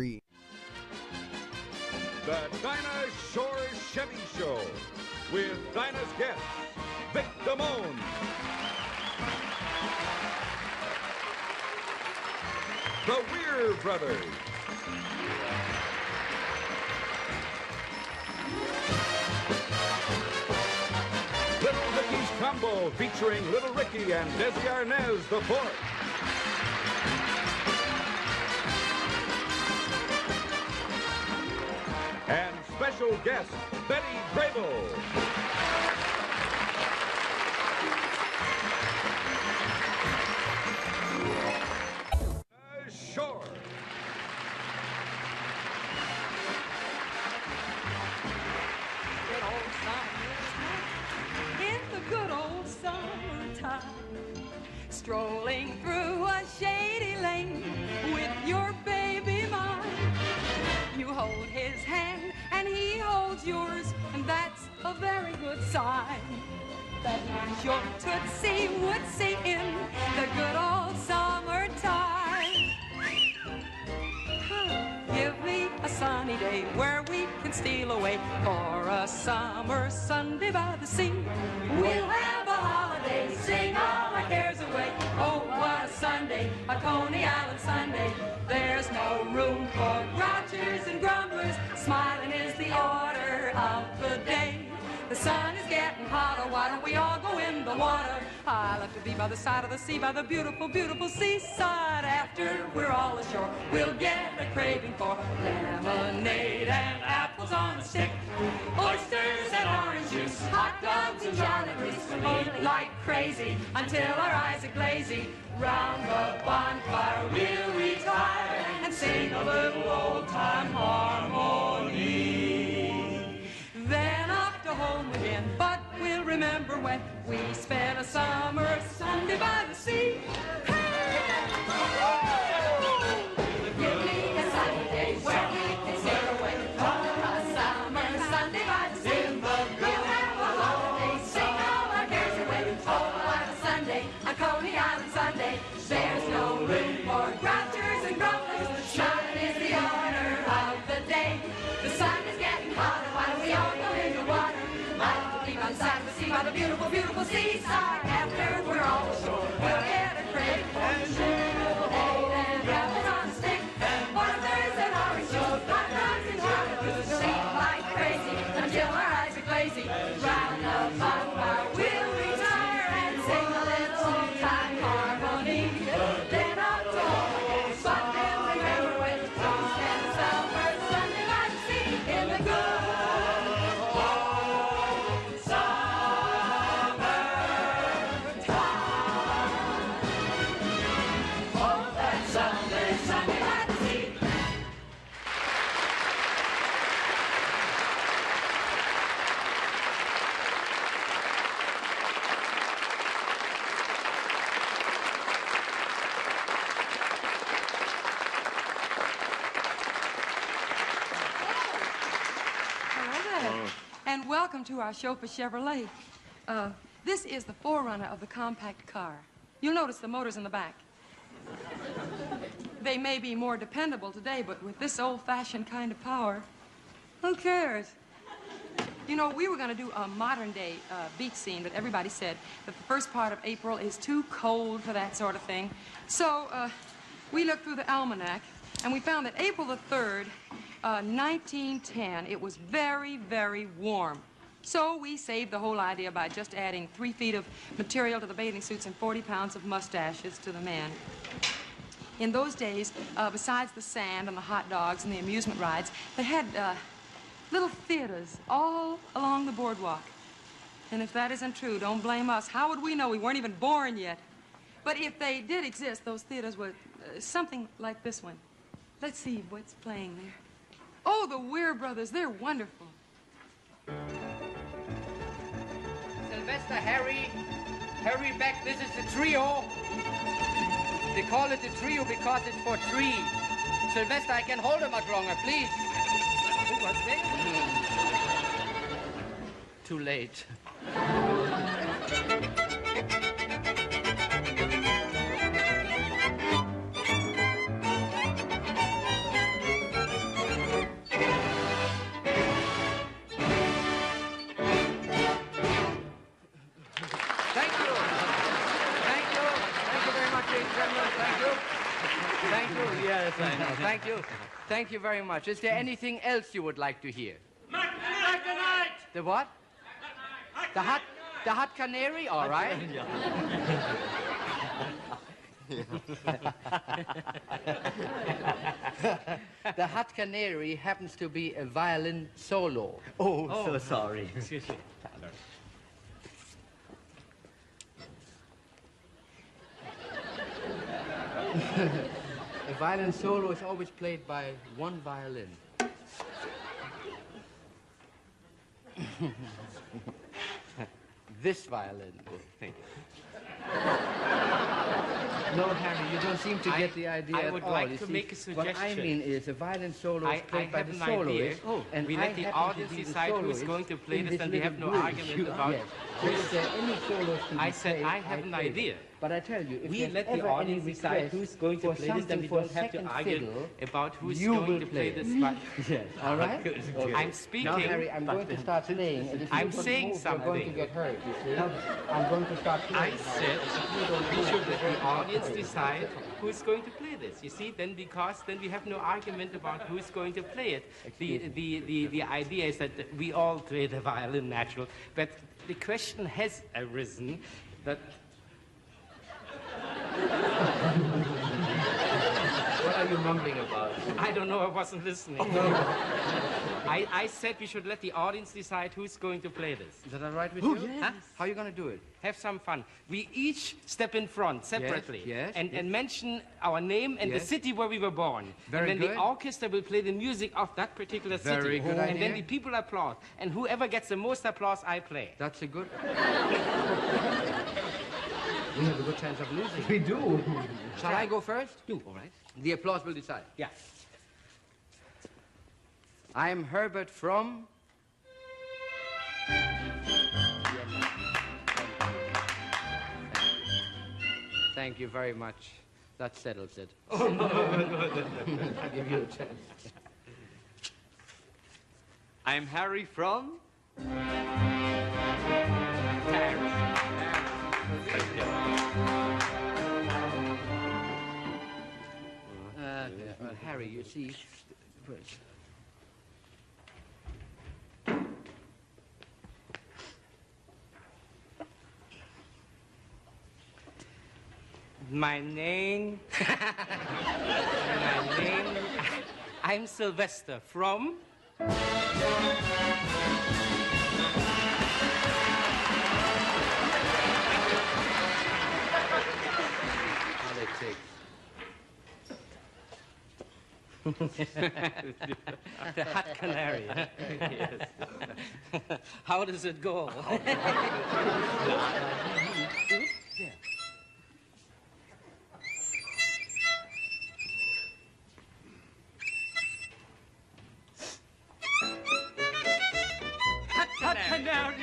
The Dinah Shore Chevy Show with Dinah's guest, Vic Damone. The Weir Brothers. Little Ricky's Combo featuring Little Ricky and Desi Arnaz the Fourth. And special guest, Betty Grable. Shore. Good old summertime, in the good old summertime, strolling through a shady lane with your baby mine. You hold his hand and he holds yours, and that's a very good sign that he's your Tootsie Wootsie in the good old summertime. Give me a sunny day where we can steal away for a summer Sunday by the sea. We'll have a holiday, sing all our cares away. Oh, what a Sunday, a Coney Island Sunday. There's no room for grouchers and grumblers. Smiling is the order of the day. The sun is getting hotter, why don't we all go in the water? I love to be by the side of the sea, by the beautiful, beautiful seaside. After we're all ashore, we'll get a craving for lemonade and apples on a stick, oysters and orange juice, hot dogs and jolly grease. We'll eat like crazy until our eyes are glazy. Round the bonfire we'll retire and sing a little old-time harmony. Then off to home again, but we'll remember when we spent a summer Sunday by the sea. Give me a sunny day where we can sail away for a summer Sunday by the sea. We'll have a holiday, sing all our cares away. Oh, what a Sunday, a Coney Island Sunday. There's no room for grouchers and grumblers. Smiling is the order of the day. The sun is getting hotter, why don't we all go in the water? I like to be by the side of the sea, by the beautiful, beautiful seaside. After we're all ashore, we'll get a crate for lemonade and apples on a stick, oysters and orange juice, hot dogs and jolly grease. Sing like crazy until our eyes are glazy. Round the bonfire we'll retire and sing a little old-time harmony. Then up to home again, but we'll remember when we spent a summer Sunday by the sea in the good old summertime. Oh, that Sunday, Sunday by the sea. Hello there. And welcome to our show for Chevrolet. This is the forerunner of the compact car. You'll notice the motors in the back. They may be more dependable today, but with this old-fashioned kind of power, who cares? You know, we were going to do a modern-day beach scene, but everybody said that the first part of April is too cold for that sort of thing. So we looked through the almanac, and we found that April the 3rd, 1910, it was very, very warm. So we saved the whole idea by just adding 3 feet of material to the bathing suits and 40 pounds of mustaches to the men. In those days, besides the sand and the hot dogs and the amusement rides, they had little theaters all along the boardwalk. And if that isn't true, don't blame us. How would we know? We weren't even born yet. But if they did exist, those theaters were something like this one. Let's see what's playing there. Oh, the Weir Brothers, they're wonderful. Sylvester, Harry Beck, this is the trio. They call it the trio because it's for three. Sylvester, I can hold it much longer, please. Oh, what's this? Too late. Thank you. Thank you very much. Is there anything else you would like to hear? Tonight. The what? The hot canary? All right. The hot canary happens to be a violin solo. Oh, so sorry. Excuse me. A violin solo is always played by one violin. This violin. Thank you. No, Harry, you don't seem to get the idea I at would all. like You to see, make a suggestion. What I mean is a violin solo is played by the have an idea. soloist. And We I let the happen to audience be the decide who's soloist going to play in this, and we have no little argument group. about Yes. So if there are any solos to be I said played, I have an play them. idea. But I tell you, if We there's let the ever audience any decide request who's going to for play this, then something we for don't have to second argue fiddle, about who's you going will to play this. Yes, all right? Good. Okay. I'm speaking. Now, Harry, I'm going to start playing, and if I'm you don't saying move, you're going to something. get hurt, you see? I'm going to start playing. I said we should let the audience decide who's going to play this. You see, then we have no argument about who's going to play it. The idea is that we all play the violin natural, but the question has arisen that. What are you mumbling about? I don't know, I wasn't listening. I said we should let the audience decide who's going to play this. Is that all right with you? yes. Huh? How are you going to do it? Have some fun. We each step in front separately yes, and yes. mention our name and the Yes. city where we were born. Very and then good. the orchestra will play the music of that particular city. Very good And then idea. the people applaud. And whoever gets the most applause, I play. That's a good... We have a good chance of losing. We do. Shall I go first? Do, all right? The applause will decide. Yeah. I'm Herbert from... Thank you very much. That settles it. I'll give you a chance. I'm Harry from... Well, Harry, you see... My name... I'm Sylvester from... Politics. The hot canary. Yes. How does it go? Hot canary.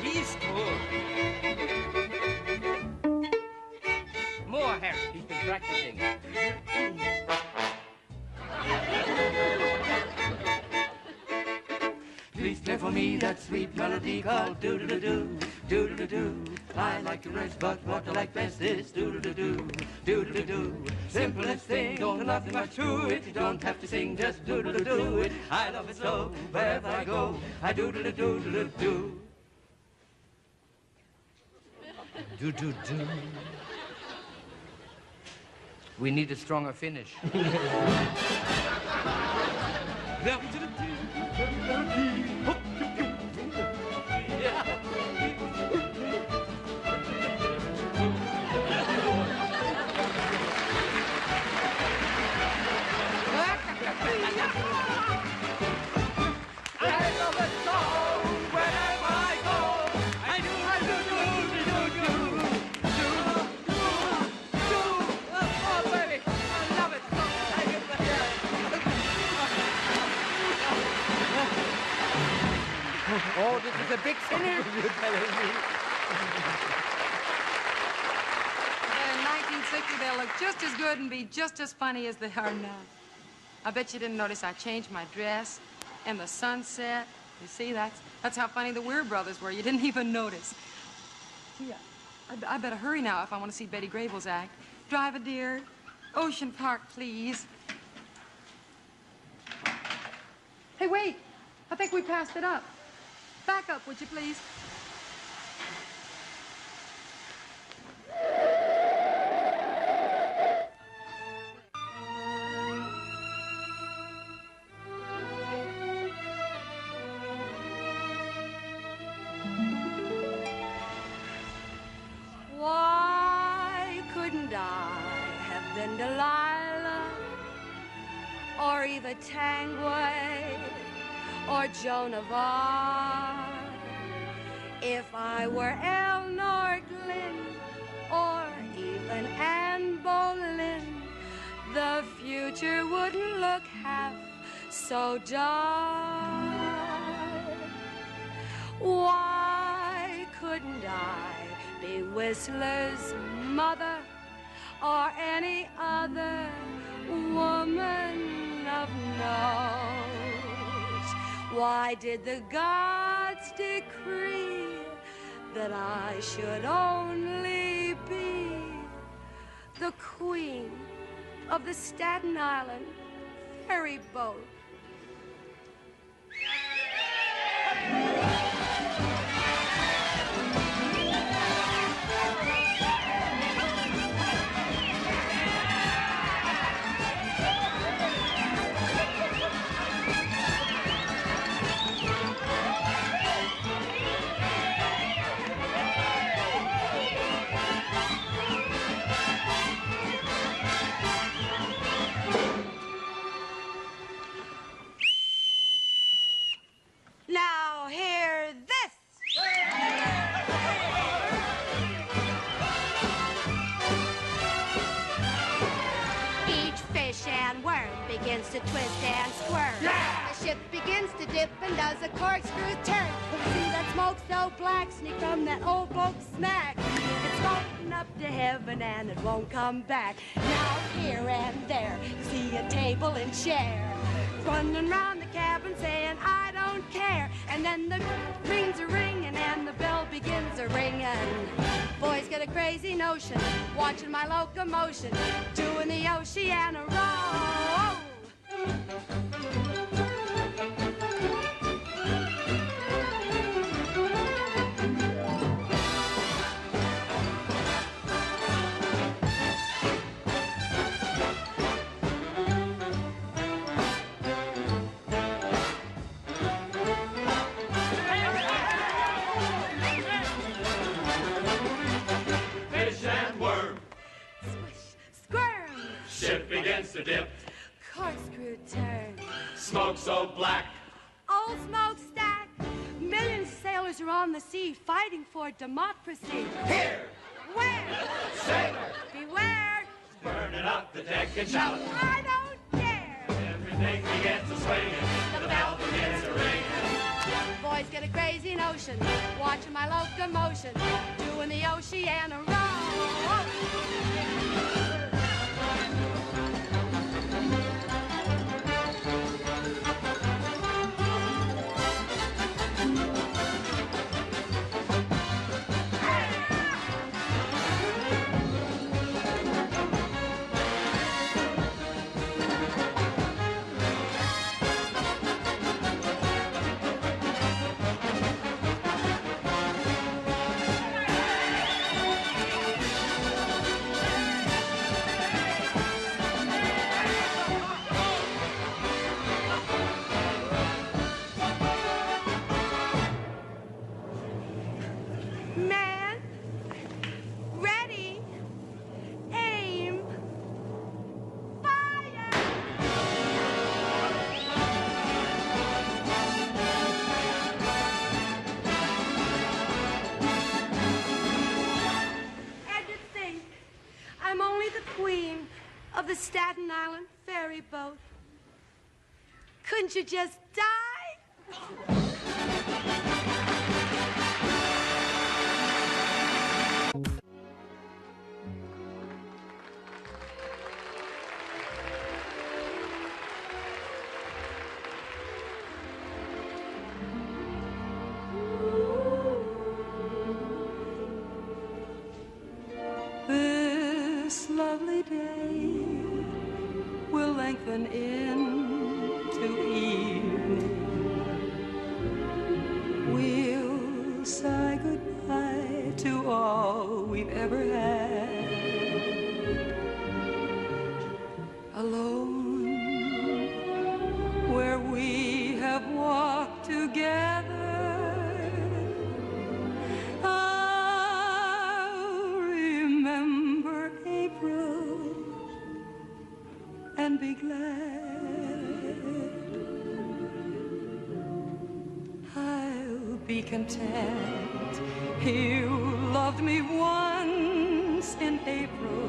He's good. More, Harry. He's been practicing. Please play for me that sweet melody called doo-doo-doo-doo, doo-doo-doo-doo. I like the rest, but what I like best is doo-doo-doo-doo, doo-doo-doo-doo. Simplest thing, don't nothing much to it. You don't have to sing, just doo-doo-doo-doo it. I love it so, wherever I go, I doo-doo-doo-doo-doo-doo. Do-do-do. We need a stronger finish. Oh, this is a big finish. You're telling me. In 1960, they'll look just as good and be just as funny as they are now. I bet you didn't notice I changed my dress and the sunset. You see, that's That's how funny the Weir brothers were. You didn't even notice. Gee, I better hurry now if I want to see Betty Grable's act. Drive a dear. Ocean Park, please. Hey, wait. I think we passed it up. Back up, would you please? Why couldn't I have been Delilah or Eva Tangway or Joan of Arc if I were Eleanor Glynn or even Anne Boleyn? The future wouldn't look half so dark. Why couldn't I be Whistler's mother or any other woman of note? Why did the gods decree that I should only be the queen of the Staten Island ferry boat? Now hear this. Each fish and worm begins to twist and squirm. The ship begins to dip and does a corkscrew turn. See that smoke so black sneak from that old folks' smack. It's floating up to heaven and it won't come back. Now here and there you see a table and chair running round the cabin saying, I don't care. And then the rings are ringing and the bell begins a ringing. Boys get a crazy notion, watching my locomotion, doing the Oceana roll. Fish and worm, Swish, squirm, ship begins to dip, corkscrew turn. smoke so black. Old smokestack. Millions of sailors are on the sea fighting for democracy. Here, Where? sailor, Beware. burning up the deck and shout. I don't care. Everything begins to swing and the bell begins to ring. Boys get a crazy notion, watching my locomotion, doing the Oceana roll. Man, ready, aim, fire! And to think, I'm only the queen of the Staten Island ferry boat. Couldn't you just die? lengthen into evening. We'll say goodbye to all we've ever had. Alone, where we have walked together, I'll remember April and be glad. I'll be content. You loved me once in April.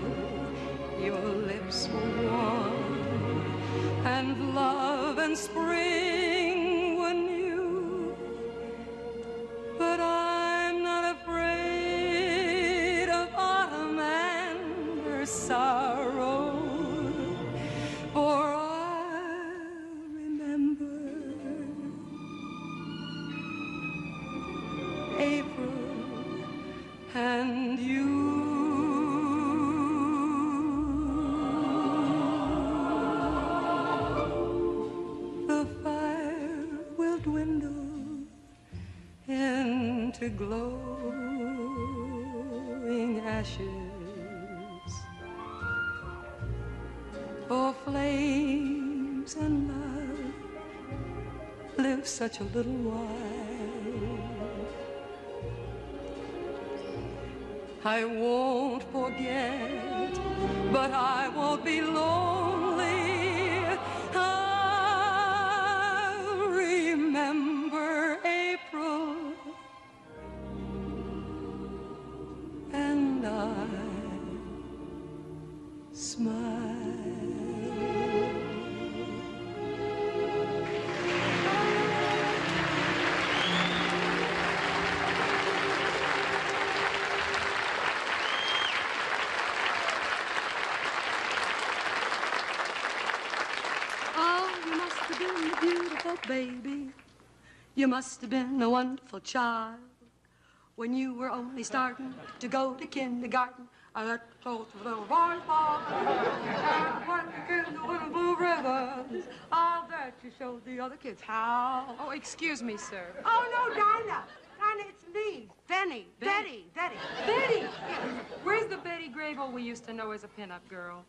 Your lips were warm, and love and spring were new. But I'm not afraid of autumn and her sorrow, for I'll remember April and you. To glowing ashes, for flames and love live such a little while. I won't forget, but I won't be lonely. I'll remember April. And I smile. Oh, you must have been a beautiful baby. You must have been a wonderful child. When you were only starting to go to kindergarten, I let the little boys fall. And when you get the little blue ribbons, I'll bet you showed the other kids how. Oh, excuse me, sir. Oh, no, Dinah. Dinah, it's me, Betty. Betty. Betty! Where's the Betty Grable we used to know as a pinup girl?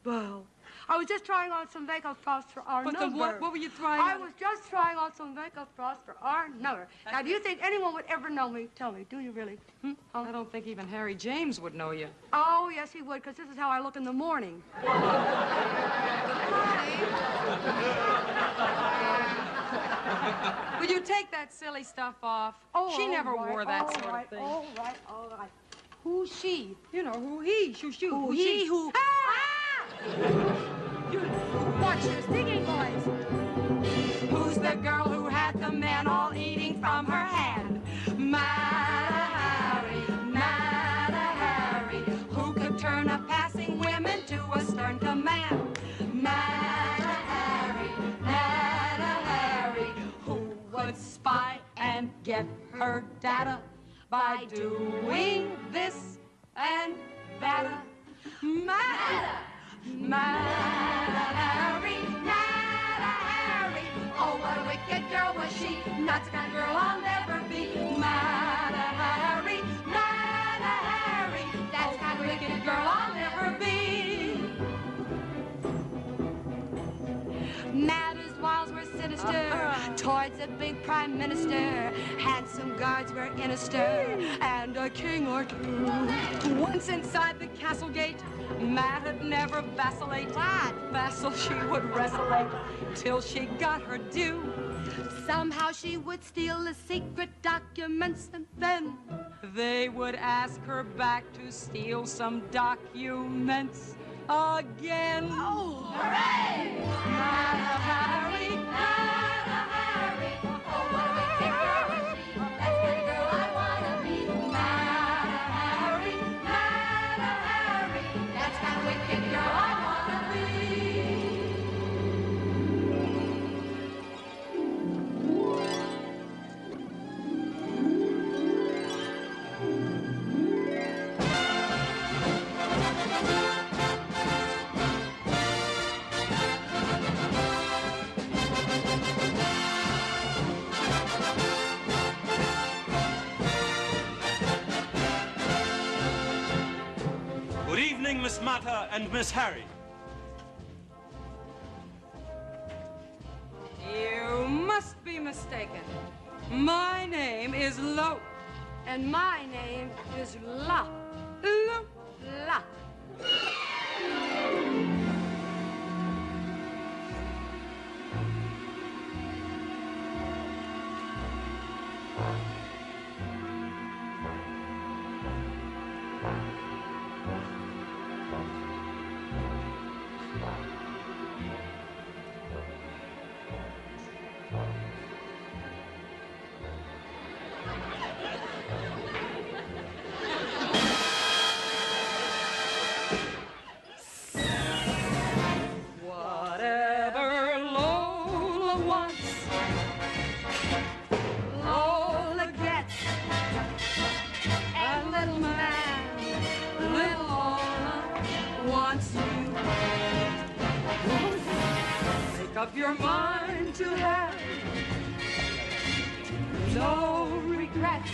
Well, I was just trying on some makeup frost for our number. What were you trying I on? was just trying on some makeup frost for our number. Now, do you think anyone would ever know me? Tell me, do you really? I don't think even Harry James would know you. Oh, yes, he would, because this is how I look in the morning. Will you take that silly stuff off? Oh, she never all right, wore that all sort right, of thing. All right. Who's she? You know, who he, shoo, Who he, who... Ah! Watch your singing voice. Who's the girl who had the men all eating from her hand? Mata Hari, who could turn a passing women to a stern command? Mata Hari, who would spy and get her data by doing this and that. Mata Hari, oh, what a wicked girl was she. Not the kind of girl I'll never be. Mata Hari, that's the kind of wicked girl I'll never be. Mata's wiles were sinister towards a big prime minister. Handsome guards were in a stir, and a king or two. Once inside the castle gate, Mata'd never vacillate. What? Vassal she would wrestlate till she got her due. Somehow she would steal the secret documents, and then they would ask her back to steal some documents again. Oh, hooray! Mata Hari, oh, what a wicked girl was she. That's the girl I wanna be. Mata Hari, that's the kind of wicked girl I wanna be. Miss Mata and Miss Harry. You must be mistaken. My name is Lo. And my name is La. La. Up your mind to have no regrets.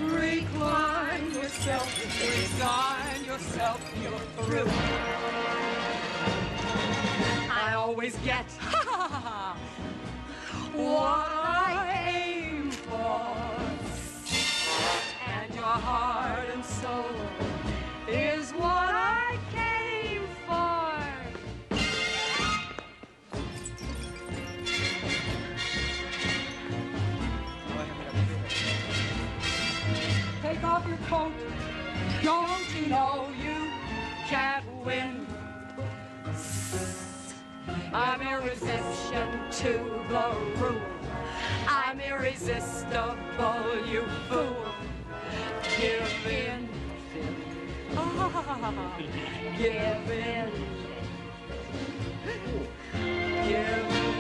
Recline yourself, resign yourself, you're through. I always get what I aim for, and your heart and soul is what I came for. Take off your coat. Don't you know you can't win? I'm irresistible to the rule. I'm irresistible, you fool. Give in. Give in. Give in.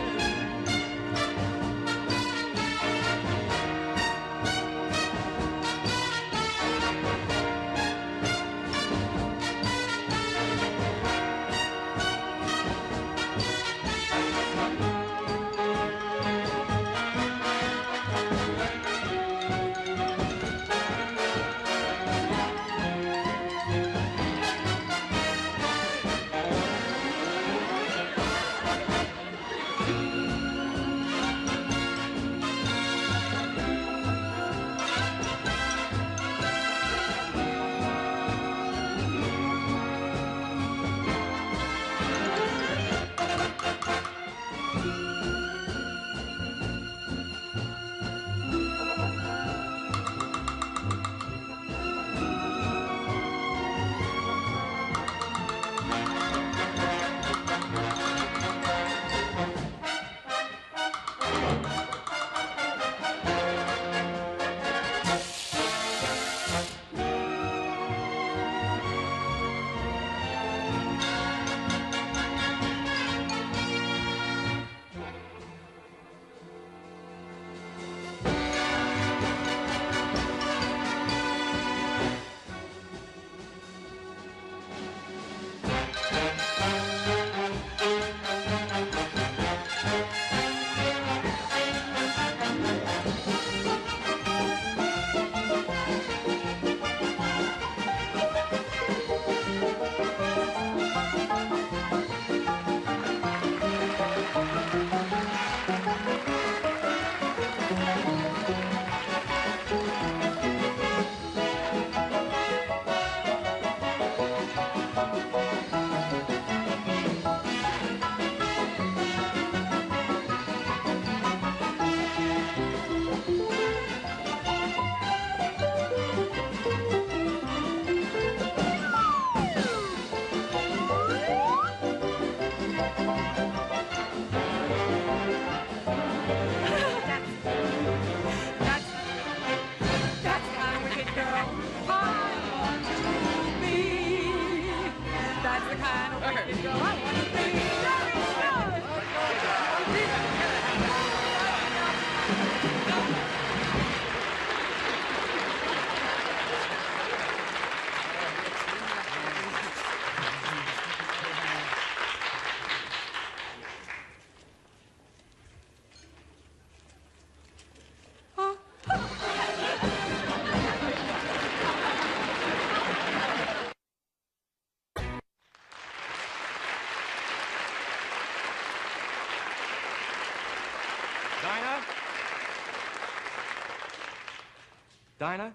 Dinah?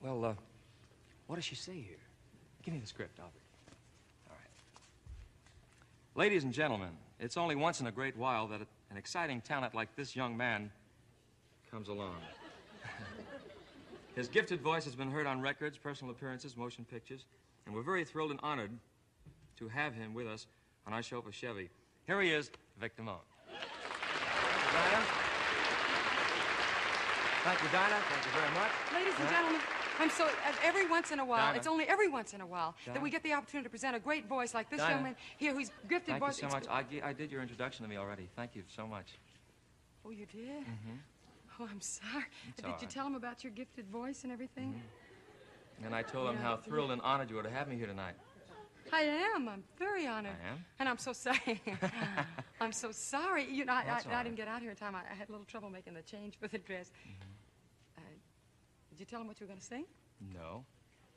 Well, what does she say here? Give me the script, Albert. All right. Ladies and gentlemen, it's only once in a great while that an exciting talent like this young man comes along. His gifted voice has been heard on records, personal appearances, motion pictures, and we're very thrilled and honored to have him with us on our show for Chevy. Here he is, Vic Damone. Dinah. Thank you, Dinah. Thank you very much. Ladies and gentlemen, I'm so, every once in a while, Dinah. it's only every once in a while Dinah. that we get the opportunity to present a great voice like this Dinah. young man here who's gifted Thank you voice. so much. I did your introduction to me already. Thank you so much. Oh, you did? Mm-hmm. Oh, I'm sorry. It's Did all you right. tell him about your gifted voice and everything? Mm-hmm. And I told him Yeah, how it's thrilled and honored you were to have me here tonight. I am. I'm very honored. I am? And I'm so sorry. I'm so sorry. You know, That's all I right. didn't get out here in time. I had a little trouble making the change for the dress. Did you tell him what you were going to sing? No.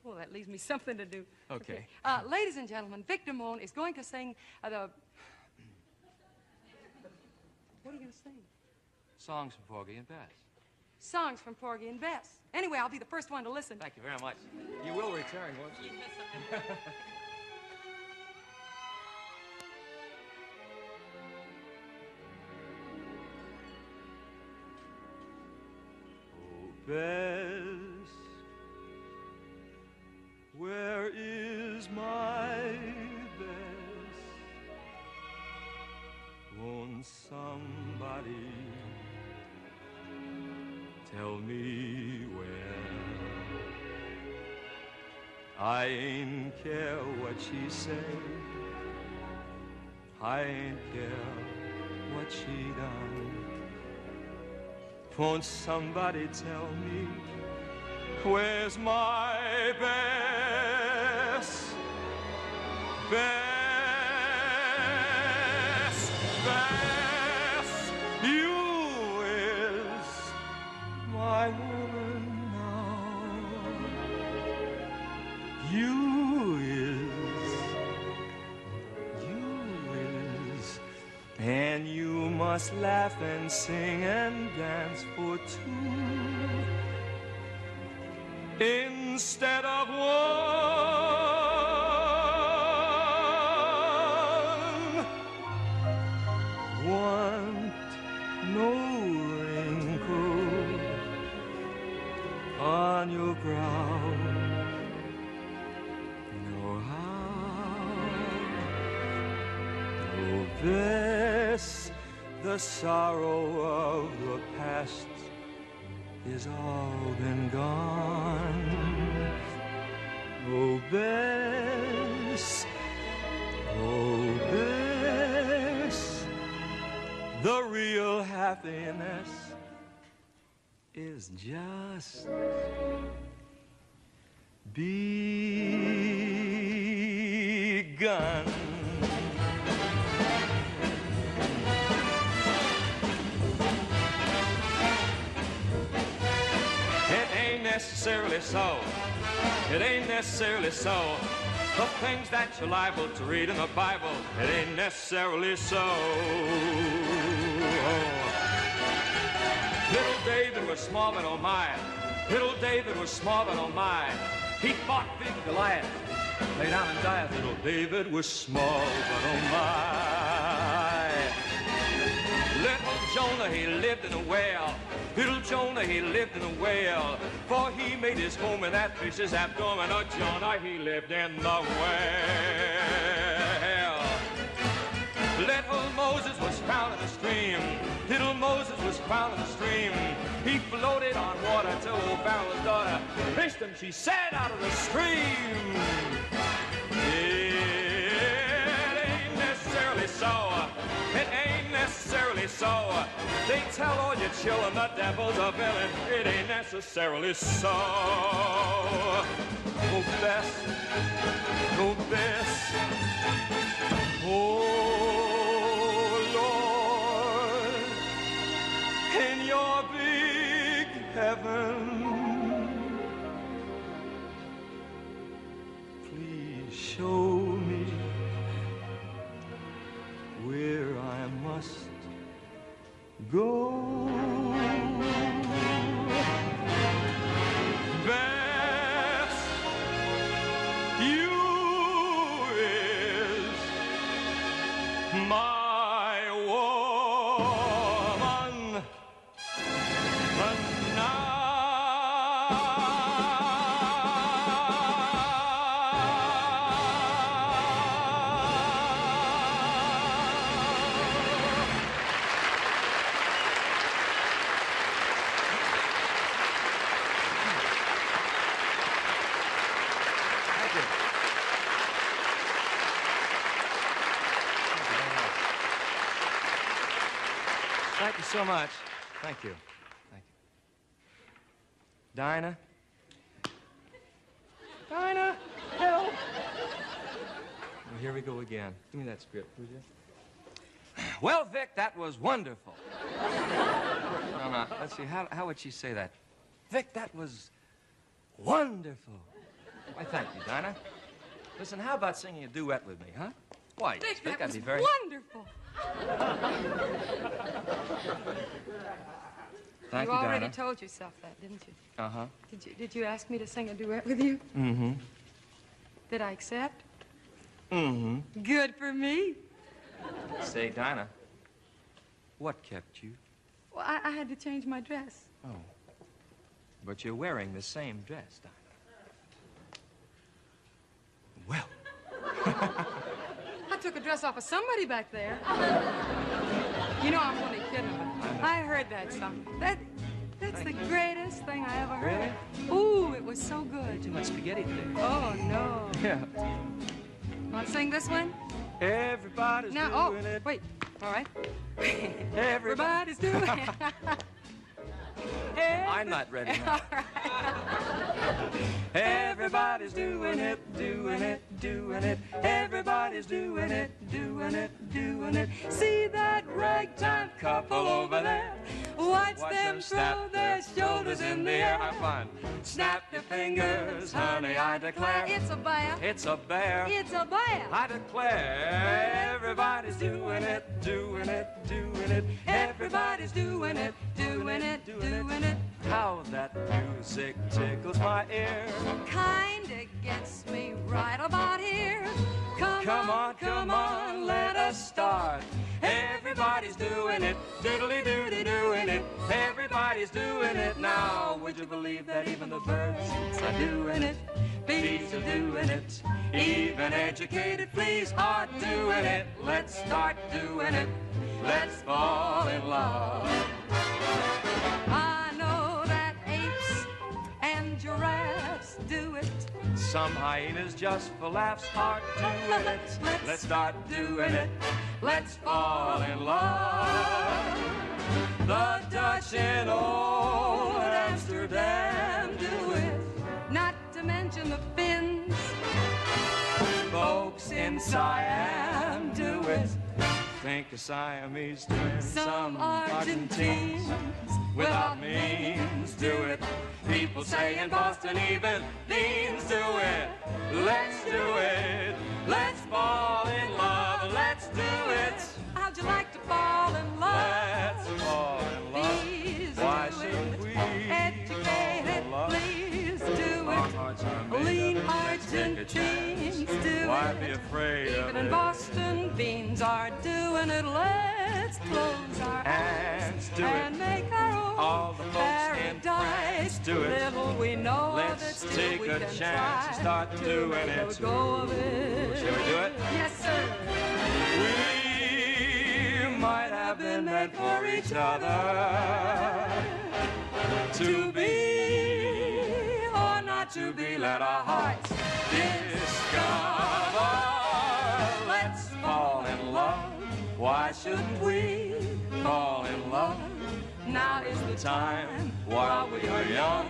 Well, that leaves me something to do. Okay. Ladies and gentlemen, Vic Damone is going to sing the... What are you going to sing? Songs from Porgy and Bess. Songs from Porgy and Bess. Anyway, I'll be the first one to listen. Thank you very much. You will return, won't you? Oh, Bess, where is my Bess? Won't somebody tell me where? I ain't care what she say, I ain't care what she done. Won't somebody tell me where's my Bess? Bess, Bess, you is my woman now. You is, and you must laugh and sing and dance for two instead of one. Want no wrinkle on your brow, no how, no Bess, the sorrow of the past is all been gone. Oh, Bess, the real happiness is just begun. It ain't necessarily so. It ain't necessarily so. The things that you're liable to read in the Bible, it ain't necessarily so. Little David was small, but oh my. Little David was small, but oh my. He fought big Goliath, lay down and died. Little David was small, but oh my. Little Jonah, he lived in a whale. Little Jonah, he lived in a whale, for he made his home in that fish's abdomen. Oh, Jonah, he lived in the whale. Little Moses was found in the stream. Little Moses was found in the stream. He floated on water till old Pharaoh's daughter fished him, she said, out of the stream. It ain't necessarily so. It ain't necessarily so. They tell all your children the devil's a villain. It ain't necessarily so. Oh, Bess. Oh, Bess. Oh, Lord. In your big heaven, please show me where I must go. so much. Thank you. Thank you. Dinah? Dinah, help! Well, here we go again. Give me that script, would you? Well, Vic, that was wonderful. No, let's see. How would she say that? Vic, that was wonderful. Why, thank you, Dinah. Listen, how about singing a duet with me, huh? Why, yes, Vic, that I'd was be very... wonderful. Thank You you, already Dinah. told yourself that, didn't you? Uh-huh. Did you ask me to sing a duet with you? Mm-hmm. Did I accept? Mm-hmm. Good for me. Say, Dinah, what kept you? Well, I had to change my dress. Oh. But you're wearing the same dress, Dinah. Well. I took a dress off of somebody back there. You know, I'm only kidding. I heard that song. That's the greatest thing I ever heard. Really? Ooh, it was so good. Too much spaghetti today. Oh, no. Yeah. Want to sing this one? Everybody's now, doing it. Wait. All right. Everybody's doing it. I'm not ready now. Everybody's doing it, doing it, doing it. Everybody's doing it, doing it, doing it. See that ragtime couple over there? Watch them throw their shoulders in the air. Have fun. Snap your fingers, honey, I declare. It's a bear. It's a bear. It's a bear. I declare, everybody's doing it, doing it, doing it. Everybody's doing it, doing it, doing it. How that music tickles my ear. Kinda gets me right about here. Come on, let us start. Everybody's doing it, doodly-doody doing it. Everybody's doing it now. Would you believe that even the birds are doing it? Bees are doing it. Even educated fleas are doing it. Let's start doing it. Let's fall in love. I know that apes and giraffes do it. Some hyenas just for laughs are doing it. Let's start doing it. Let's fall in love. The Dutch in old Amsterdam do it. Not to mention the Finns. Folks in Siam do it. Think of Siamese twins. Some Argentines without means do it. People say in Boston even beans do it. Let's do it. Let's fall in love. Let's do it. How'd you like to fall in love? Let's fall in love. Please Why do should it. we? Educated, please do it. Lean Argentines do Why it. be afraid Even of in it? Boston, beans are doing it. Let's close our eyes do it. and make our own All the folks in France paradise. do it. Little we know Let's that still take we a can chance and try start to doing make it. a go of it. Shall we do it? Yes, sir. We might have been meant for each other. To be or not to be, let our hearts discover. Let's fall in love. Why shouldn't we fall in love? Now is the Time while we are young.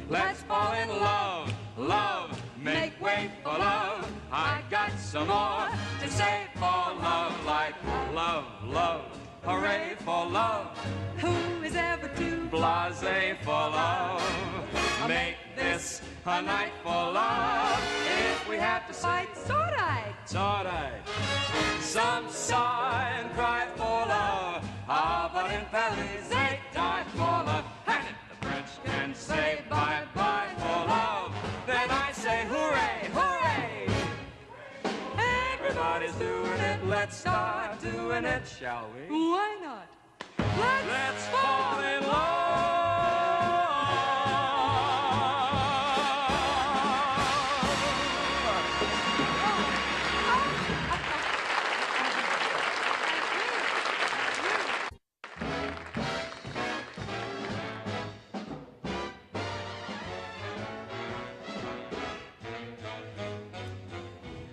Let's fall in love. Love, make way for love. I got some more to say for love, like love, love, hooray for love. Who is ever too Blase for love. Make this a night for love. If we have to fight? So right. it's alright. Some sigh and cry for love. Ah, but in Paris they die for love. And if the French can say bye-bye for love, then I say hooray, hooray. Everybody's doing it. Let's start doing it, shall we? Why not? Let's fall in love.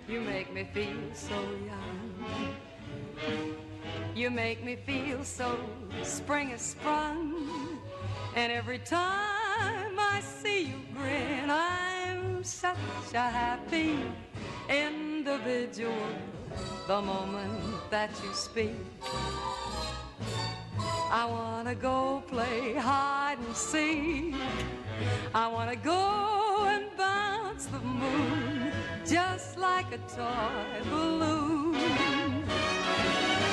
You make me feel so young. You make me feel so spring has sprung. And every time I see you grin, I'm such a happy individual the moment that you speak. I wanna go play hide and seek. I wanna go and bounce the moon just like a toy balloon.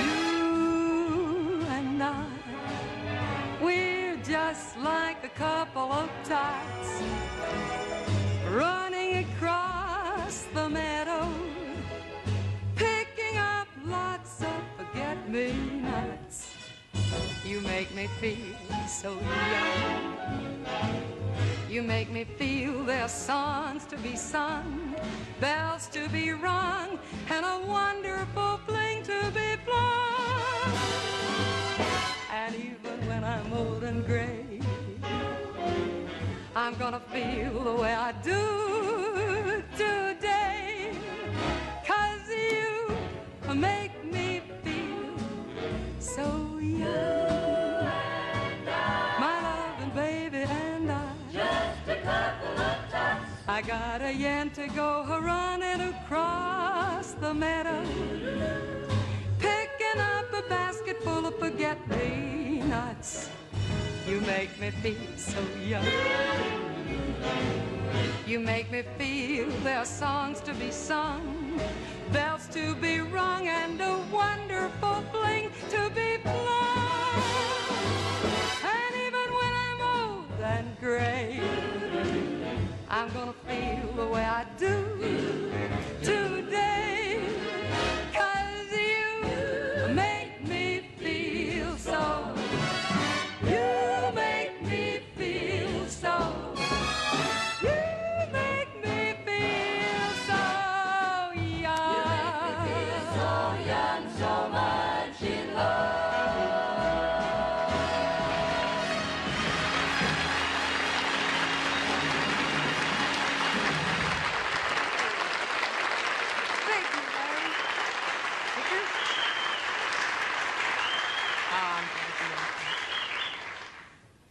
You and I, we're just like a couple of tots running across the meadow, picking up lots of forget-me-nots. You make me feel so young. You make me feel there's songs to be sung, bells to be rung, and a wonderful fling to be flung. And even when I'm old and gray, I'm gonna feel the way I do today. 'Cause you make me feel so young. My loving baby and I, just a couple of tots. I got a yen to go running across the meadow, picking up a basket full of forget-me-nots. You make me feel so young. You make me feel there are songs to be sung, bells to be rung, and a wonderful fling to be flung. And even when I'm old and gray, I'm gonna feel the way I do today. 'Cause you make me feel so. You make me feel so. You make me feel so young. You make me feel so young, so much in love. Thank you, Larry. Vicky?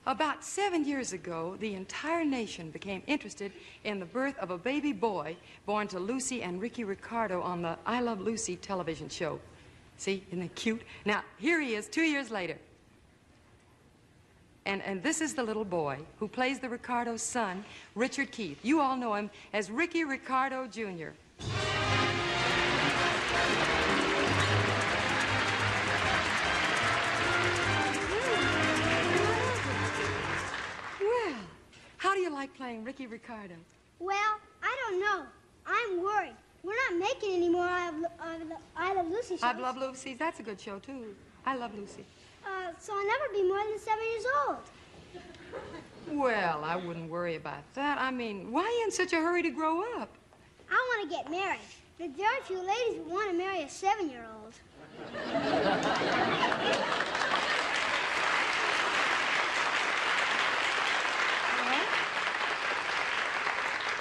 About 7 years ago, the entire nation became interested in the birth of a baby boy born to Lucy and Ricky Ricardo on the I Love Lucy television show. See, isn't that cute? Now, here he is 2 years later. And this is the little boy who plays the Ricardo's son, Richard Keith. You all know him as Ricky Ricardo Jr. Well, how do you like playing Ricky Ricardo? Well, I don't know. I'm worried. We're not making any more I Love Lucy shows. I Love Lucy. That's a good show, too. I Love Lucy. So I'll never be more than 7 years old. Well, I wouldn't worry about that. I mean, why are you in such a hurry to grow up? I want to get married. But there are a few ladies who want to marry a 7-year-old.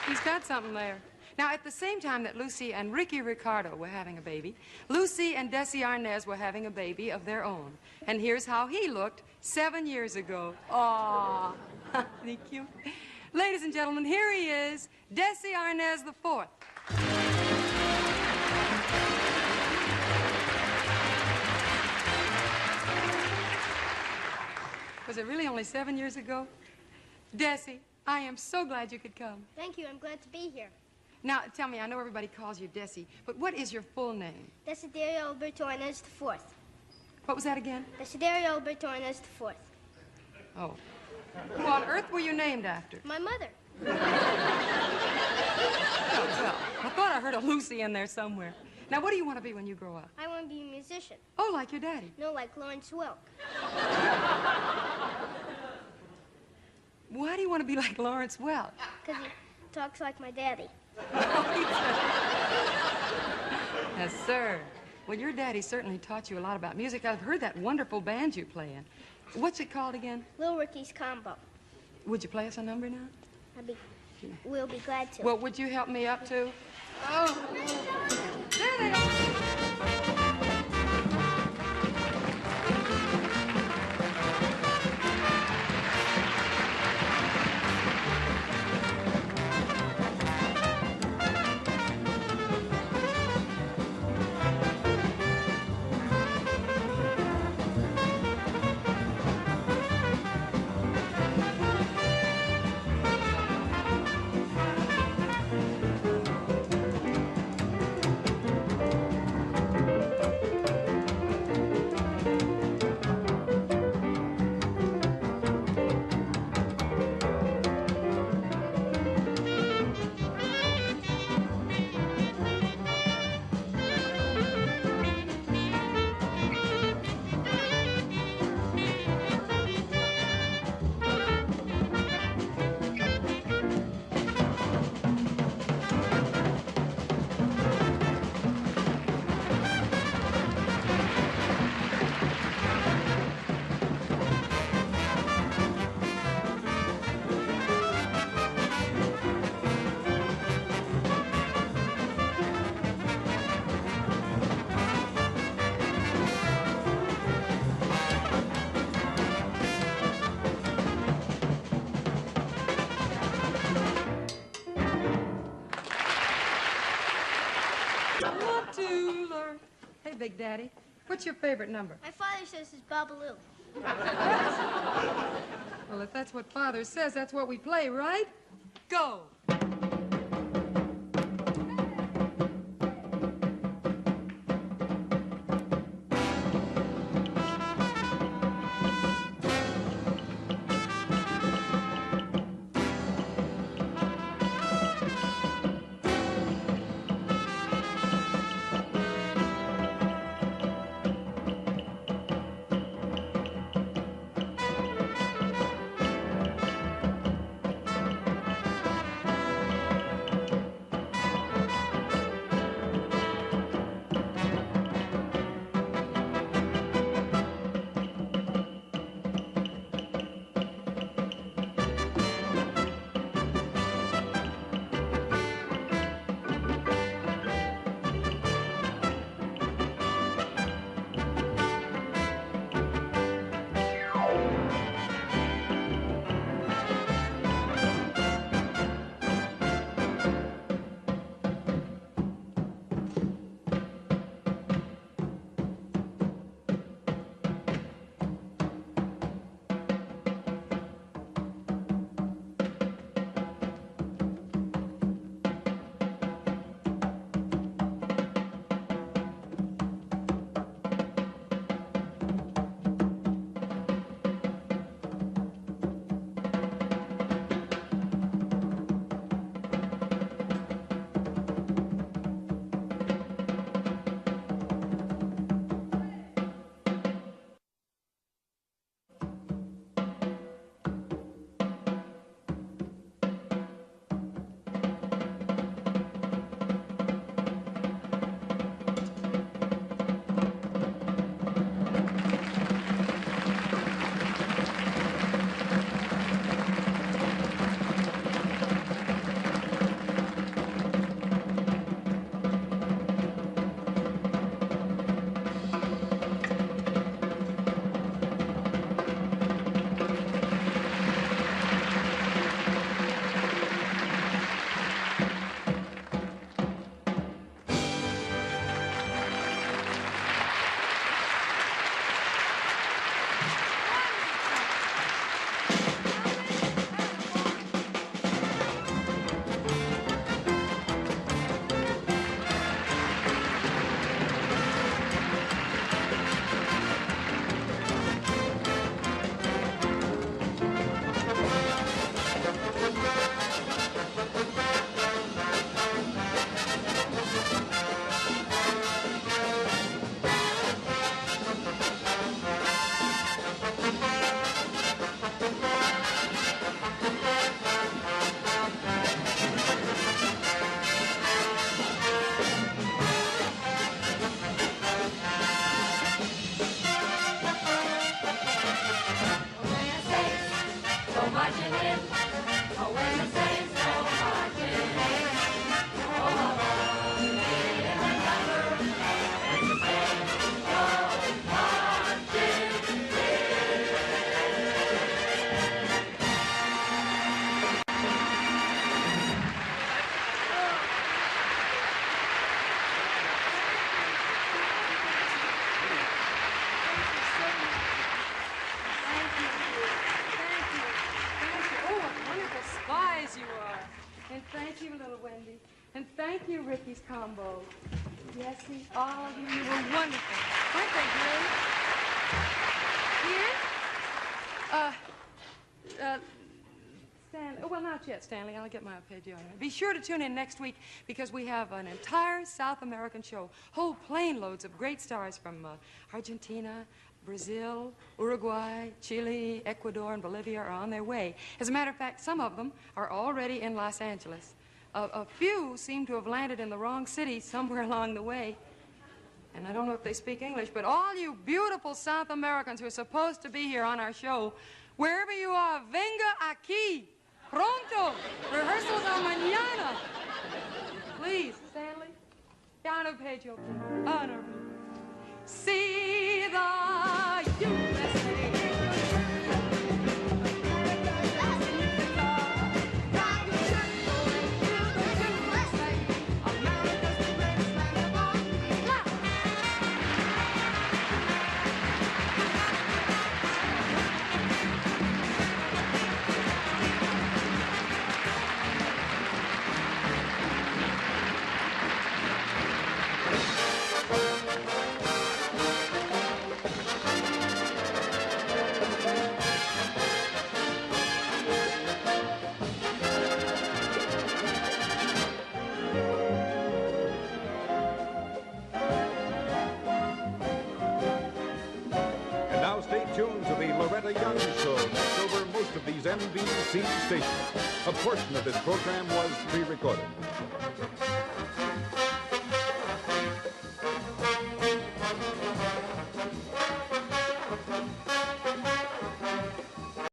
He's got something there. Now, at the same time that Lucy and Ricky Ricardo were having a baby, Lucy and Desi Arnaz were having a baby of their own. And here's how he looked 7 years ago. Aw, isn't he cute? Ladies and gentlemen, here he is, Desi Arnaz IV. Was it really only 7 years ago? Desi, I am so glad you could come. Thank you. I'm glad to be here. Now, tell me, I know everybody calls you Desi, but what is your full name? Desiderio Alberto Arnaz IV. What was that again? Desiderio Alberto Arnaz IV. Oh. Who on earth were you named after? My mother. Oh, well, I thought I heard a Lucy in there somewhere. Now, what do you want to be when you grow up? I want to be a musician. Oh, like your daddy? No, like Lawrence Welk. Why do you want to be like Lawrence Welk? Because he talks like my daddy. Yes, sir. Well, your daddy certainly taught you a lot about music. I've heard that wonderful band you play in. What's it called again? Little Ricky's Combo. Would you play us a number now? We'll be glad to. Well, would you help me up, too? Oh. There they are. Big Daddy. What's your favorite number? My father says it's Babaloo. Well, if that's what Father says, that's what we play, right? Go! Thank you, little Wendy. And thank you, Ricky's combo. Yes, all of you were wonderful. Weren't they great? Here? Stanley. Oh, well, not yet, Stanley. I'll get my arpeggio on it. Be sure to tune in next week because we have an entire South American show. Whole plane loads of great stars from Argentina, Brazil, Uruguay, Chile, Ecuador, and Bolivia are on their way. As a matter of fact, some of them are already in Los Angeles. A few seem to have landed in the wrong city somewhere along the way. And I don't know if they speak English, but all you beautiful South Americans who are supposed to be here on our show, wherever you are, venga aquí, pronto, rehearsals are mañana. Please, Stanley, down arpeggio, please. On arpeggio. See the USA. NBC station. A portion of this program was pre-recorded.